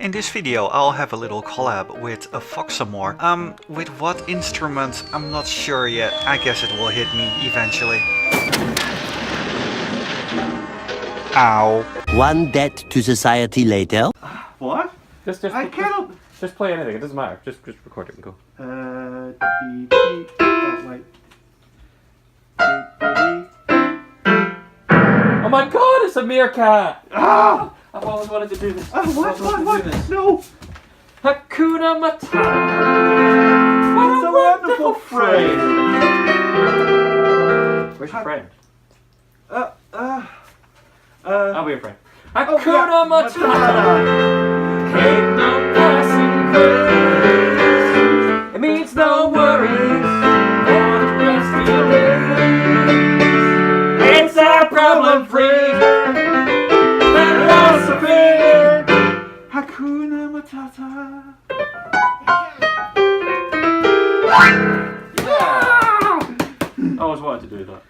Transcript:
In this video I'll have a little collab with a FoxAmoore. With what instrument I'm not sure yet. I guess it will hit me eventually. Ow. One debt to society later. What? I cannot. Just play anything. It doesn't matter. Just record it and go. Beep, beep. Oh wait. Beep, beep. Oh my God! It's a meerkat. Ah! I've always wanted to do this. What? No. Hakuna Matata. It's a wonderful phrase. Where's your friend? I'll I'll be your friend. Oh, Hakuna yeah. Matata. Ain't no passing craze. It means no worries for the rest of your days. It's a problem-free philosophy. Hakuna Matata. Yeah. I always wanted to do that.